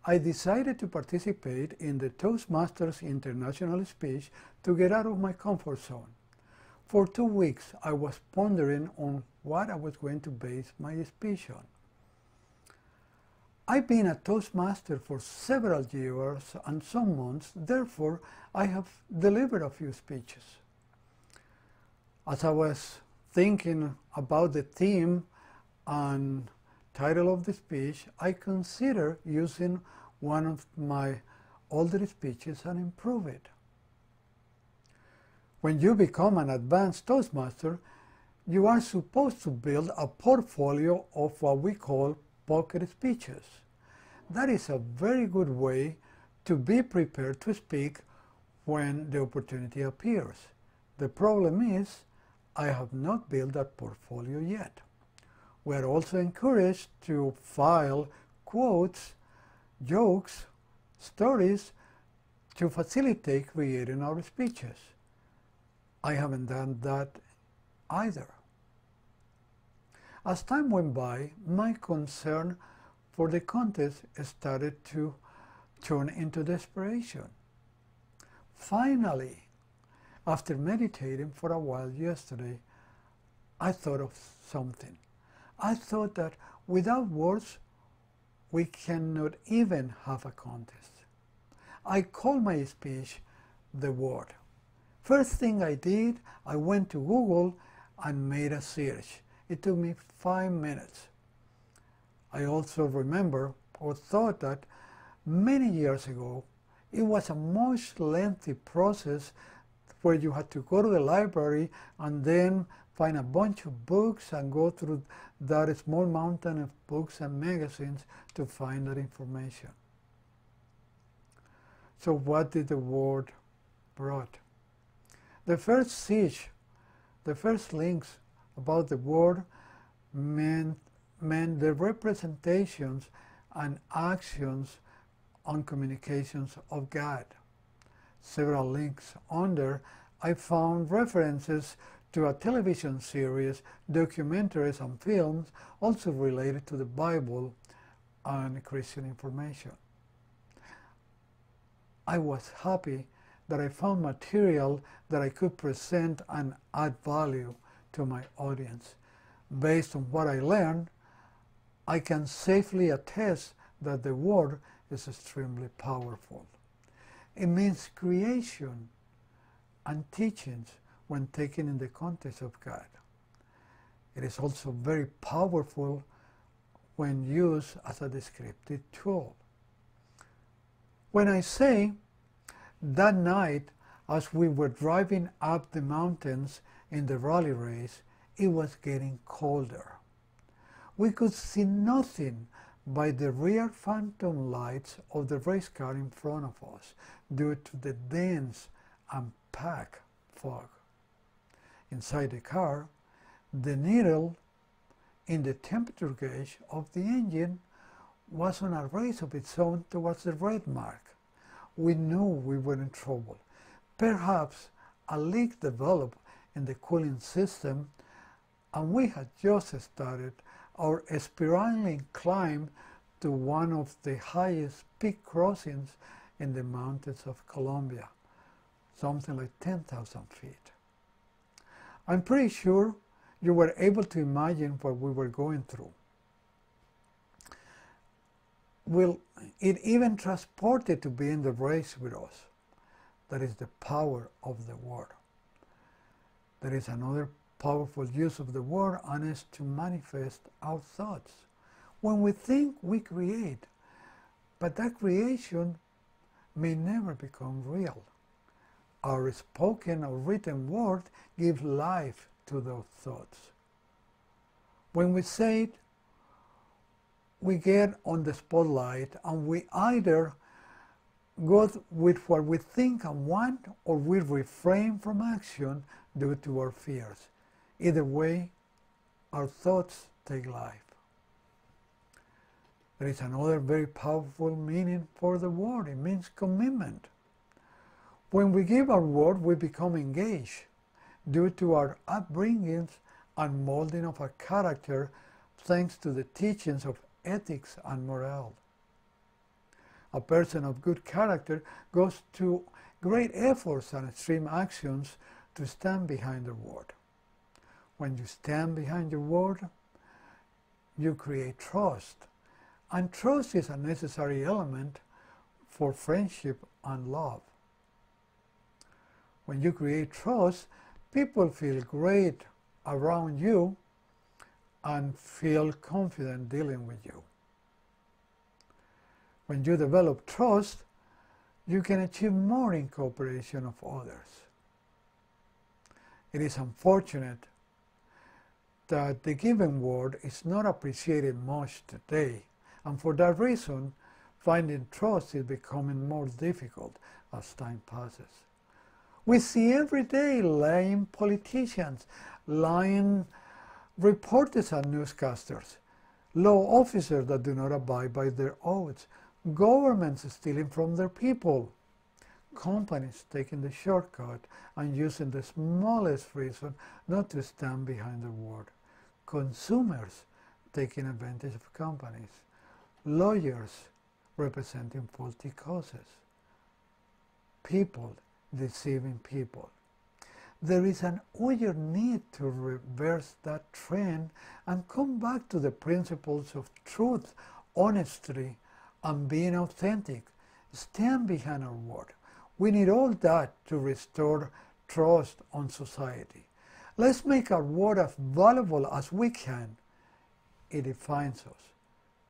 I decided to participate in the Toastmasters International Speech to get out of my comfort zone. For 2 weeks, I was pondering on what I was going to base my speech on. I've been a Toastmaster for several years and some months, therefore I have delivered a few speeches. As I was thinking about the theme and title of the speech, I considered using one of my older speeches and improve it. When you become an advanced Toastmaster, you are supposed to build a portfolio of what we call pocket speeches. That is a very good way to be prepared to speak when the opportunity appears. The problem is, I have not built that portfolio yet. We are also encouraged to file quotes, jokes, stories to facilitate creating our speeches. I haven't done that either. As time went by, my concern for the contest started to turn into desperation. Finally, after meditating for a while yesterday, I thought of something. I thought that without words, we cannot even have a contest. I called my speech The Word. First thing I did, I went to Google and made a search. It took me 5 minutes. I also remember or thought that many years ago, it was a much lengthy process where you had to go to the library and then find a bunch of books and go through that small mountain of books and magazines to find that information. So what did the Word brought? The first links about the Word meant the representations and actions on communications of God. Several links under, I found references to a television series, documentaries and films, also related to the Bible and Christian information. I was happy that I found material that I could present and add value to my audience. Based on what I learned, I can safely attest that the Word is extremely powerful. It means creation and teachings when taken in the context of God. It is also very powerful when used as a descriptive tool. When I say that night as we were driving up the mountains in the rally race, it was getting colder. We could see nothing by the rear phantom lights of the race car in front of us due to the dense and packed fog. Inside the car, the needle in the temperature gauge of the engine was on a race of its own towards the red mark. We knew we were in trouble. Perhaps a leak developed in the cooling system, and we had just started our spiraling climb to one of the highest peak crossings in the mountains of Colombia, something like 10,000 feet. I'm pretty sure you were able to imagine what we were going through. Well, it even transported to be in the race with us. That is the power of the Word. There is another powerful use of the Word, and is to manifest our thoughts. When we think, we create, but that creation may never become real. Our spoken or written word gives life to those thoughts. When we say it, we get on the spotlight, and we either go with what we think and want, or we refrain from action due to our fears. Either way, our thoughts take life. There is another very powerful meaning for the word. It means commitment. When we give our word, we become engaged due to our upbringings and molding of our character, thanks to the teachings of ethics and morale. A person of good character goes to great efforts and extreme actions to stand behind their word. When you stand behind your word, you create trust. And trust is a necessary element for friendship and love. When you create trust, people feel great around you and feel confident dealing with you. When you develop trust, you can achieve more in cooperation of others. It is unfortunate that the given word is not appreciated much today, and for that reason, finding trust is becoming more difficult as time passes. We see every day lying politicians, lying reporters and newscasters, law officers that do not abide by their oaths, governments stealing from their people, companies taking the shortcut and using the smallest reason not to stand behind their word, consumers taking advantage of companies, lawyers representing faulty causes, people deceiving people. There is an urgent need to reverse that trend and come back to the principles of truth, honesty, and being authentic. Stand behind our word. We need all that to restore trust on society. Let's make our word as valuable as we can. It defines us.